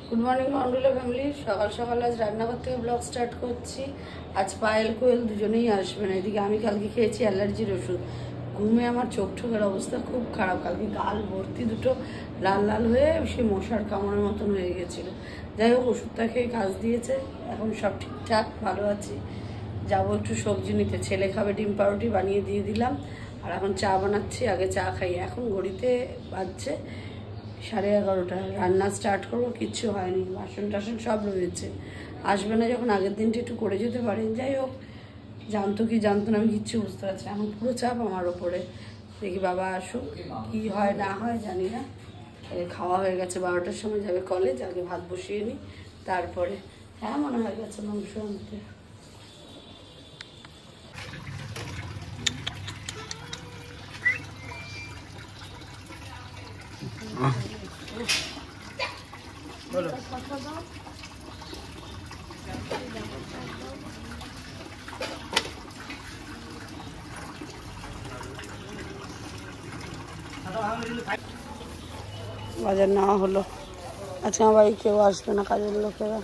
Good morning মন্ডলা family. সকাল সকাল আজ রান্নাঘর থেকে ব্লগ স্টার্ট করছি। আজ পায়েল কোয়েল দুজনেই আসবে না। এদিকে আমি কালকে খেয়েছি অ্যালার্জির ওষুধ। ঘুমে আমার চোখ ঠোকের অবস্থা খুব খারাপ। কালকে গাল ভর্তি দুটো লাল লাল হয়ে সে মশার কামড়ের মতন হয়ে গেছিলো। যাই হোক, ওষুধটা খেয়ে কাজ দিয়েছে, এখন সব ঠিকঠাক, ভালো আছি। যাবো একটু সবজি নিতে, ছেলে খাবে ডিম পাউরুটি বানিয়ে দিয়ে দিলাম। আর এখন চা বানাচ্ছি, আগে চা খাই। এখন ঘড়িতে বাজছে 11:30। রান্না স্টার্ট করবো, কিচ্ছু হয়নি, বাসন টাসন সব রয়েছে। আসবে না যখন আগের দিনটা একটু করে যেতে পারে। যাই হোক, জানতো কি জানতো না আমি কিচ্ছু বুঝতে পারছি না। এখন পুরো চাপ আমার ওপরে। দেখি বাবা আসুক, কি হয় না হয় জানি না। খাওয়া হয়ে গেছে, 12টার সময় যাবে কলেজ, আগে ভাত বসিয়ে নিই তারপরে। হ্যাঁ, মনে হয়ে গেছে মাংস আনতে। বলো। বাজার নেওয়া হলো। আজকে আমার বাড়ি কেউ আসবে না, কাজের লোকেরা।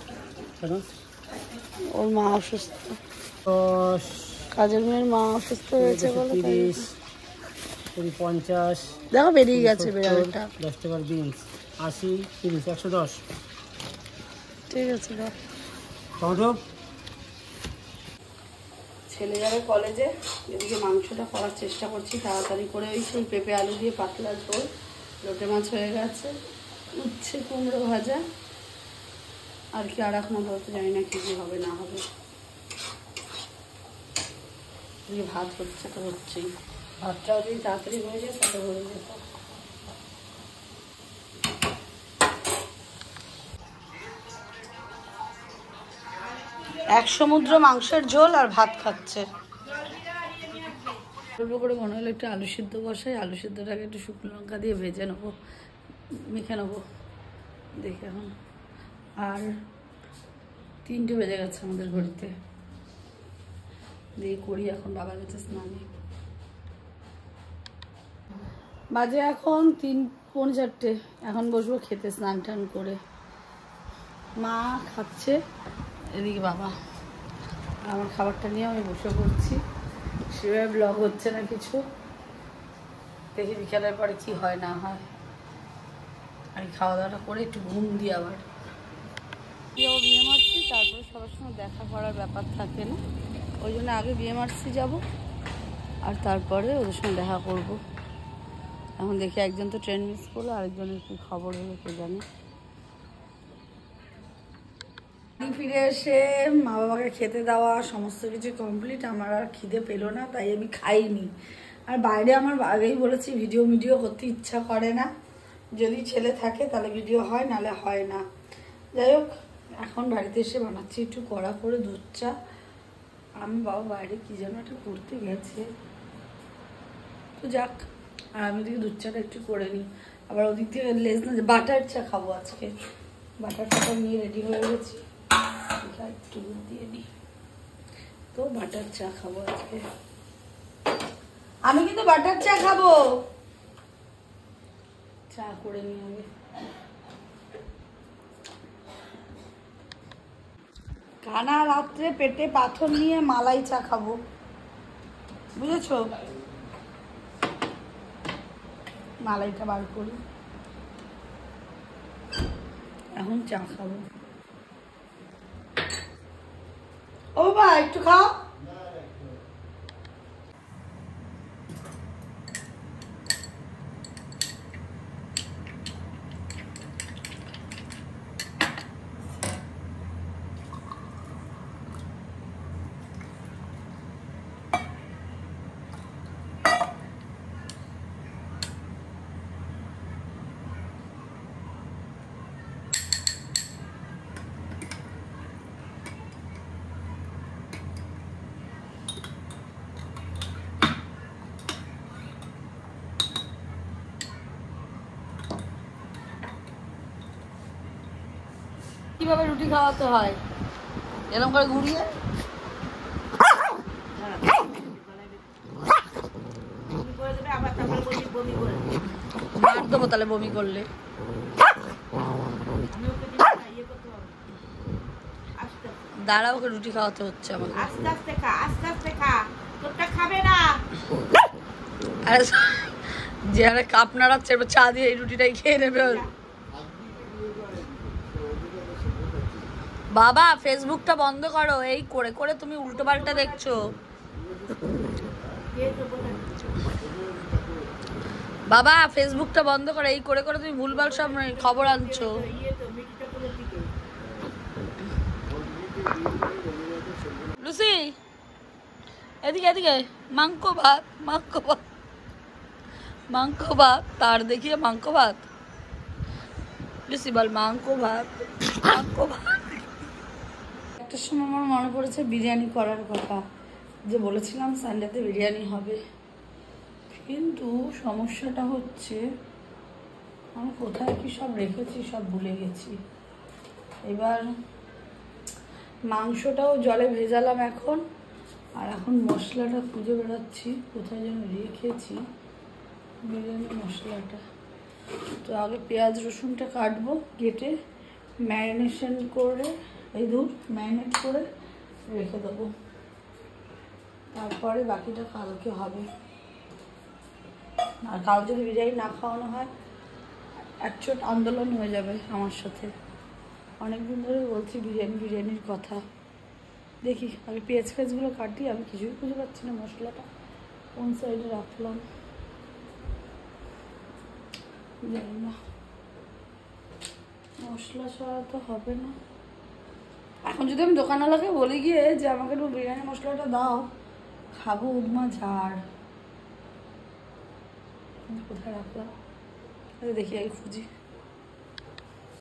ওর মা অসুস্থ, কাজের মেয়ের মা অসুস্থ হয়েছে বলে। 30, 50, দেখো বেরিয়ে গেছে বেড়ালটা। 10 টাকার বিনস, 80, 30, 110। ঠিক আছে, দাও। টমেটো। ছেলে যাবে কলেজে, এদিকে মাংসটা করার চেষ্টা করছি তাড়াতাড়ি করে। ওই সেই পেঁপে আলু দিয়ে পাতলা ঝোল, লোটে মাছ হয়ে গেছে, উচ্ছে কুমড়ো ভাজা, আর কি আর এখন বলতে জানি না কি হবে না হবে। এদিকে ভাত হচ্ছে তো হচ্ছেই, ভাতটাও যদি তাড়াতাড়ি হয়ে যায় তাহলে হয়ে যেত। এক সমুদ্র মাংসের ঝোল আর ভাত খাচ্ছে। অল্প করে মনে হলো একটু আলু সিদ্ধ বসাই, আলু সিদ্ধটাকে একটু শুকনো লঙ্কা দিয়ে ভেজে নেবো, মেখে নেবো। দেখি এখন আর 3টে বেজে গেছে আমাদের ঘড়িতে। দিয়ে করি, এখন বাবা গেছে স্নানে। বাজে এখন 3:45। এখন বসবো খেতে, স্নান টান করে। মা খাচ্ছে, এদিকে বাবা। আমার খাবারটা নিয়ে আমি বসে পড়ছি। সেভাবে ব্লগ হচ্ছে না কিছু, দেখি বিকেলের পরে কি হয় না হয়। আর খাওয়া দাওয়াটা করে একটু ঘুম দিই। আবার বিয়ে মারছি, তারপরে সবার সঙ্গে দেখা করার ব্যাপার থাকে না, ওই জন্য আগে বিয়ে মারছি যাবো, আর তারপরে ওদের সঙ্গে দেখা করব। এখন দেখি একজন তো ট্রেন মিস করলো, আরেকজনের কি খবর হলো কে জানে। ফিরে এসে মা বাবাকে খেতে দেওয়া সমস্ত কিছু কমপ্লিট। আমার আর খিদে পেলো না, তাই আমি খাইনি। আর বাইরে আমার আগেই বলেছি ভিডিও করতে ইচ্ছা করে না। যদি ছেলে থাকে তাহলে ভিডিও হয়, নাহলে হয় না। যাই হোক, এখন বাড়িতে এসে বানাচ্ছি একটু কড়া করে দুধ চা। আমি বাবা বাইরে কি যেন একটা করতে গেছে, তো যাক। আর আমি ওদিকে দুধ চাটা একটু করে নিই। আবার ওদিক থেকে লেজ না, বাটার চা খাবো আজকে। বাটার চাটা নিয়ে রেডি হয়ে গেছি, একটু দুধ দিয়ে দিই। তো বাটার চা খাবো আজকে। আমি কিন্তু বাটার চা খাবো। চা করে নিই আগে। কানা রাত্রে পেটে পাথর নিয়ে মালাই চা খাবো, বুঝেছো? মালাইটা বার করি, এখন চা খাবো। ও বাবা, একটু খাও। কিভাবে রুটি খাওয়াতে হয়, এরকম করে ঘুরিয়ে। মার দেবো তাহলে বমি করলে। দাঁড়া, ওকে রুটি খাওয়াতে হচ্ছে আমাকে। আস্তে আস্তে খা, আস্তে আস্তে খা, তোরটা খাবে না। আরে যে আরে কাপ নাড়াচ্ছে, এবার চা দিয়ে এই রুটিটাই খেয়ে নেবে। বাবা ফেসবুকটা বন্ধ করো, এই করে করে তুমি উল্টো পাল্টা দেখছো। বাবা ফেসবুকটা বন্ধ করো, এই করে করে তুমি ভুলভাল সব খবর আনছো। লুসি এদিকে এদিকে, মাংস ভাত, মাংস ভাত, মাংস ভাত, তার দেখিয়ে মাংস ভাত। লুসি বল মাংস ভাত, মাংস ভাত। একটা সময় আমার মনে পড়েছে বিরিয়ানি করার কথা, যে বলেছিলাম সানডেতে বিরিয়ানি হবে, কিন্তু সমস্যাটা হচ্ছে আমি কোথায় কি সব রেখেছি সব ভুলে গেছি। এবার মাংসটাও জলে ভেজালাম এখন, আর এখন মশলাটা খুঁজে বেড়াচ্ছি কোথায় যেন রেখেছি বিরিয়ানি মশলাটা। তো আগে পেঁয়াজ রসুনটা কাটবো, কেটে ম্যারিনেশন করে, এই দুধ ম্যারিনেট করে রেখে দেবো, তারপরে বাকিটা কালকে হবে। আর কাল যদি বিরিয়ানি না খাওয়ানো হয় একচোট আন্দোলন হয়ে যাবে আমার সাথে। অনেকদিন ধরে বলছি বিরিয়ানির কথা। দেখি আগে পেঁয়াজ ফেঁয়াজগুলো কাটি, আমি কিছুই খুঁজে পাচ্ছি না। মশলাটা কোন সাইডে রাখলাম জানি না, মশলা ছাড়া তো হবে না। এখন যদি আমি দোকানওয়ালাকে বলে গিয়ে যে আমাকে একটু বিরিয়ানি মশলাটা দাও, খাবো উদমা ঝাড়। কোথায় রাখলাম দেখি আগে খুঁজি।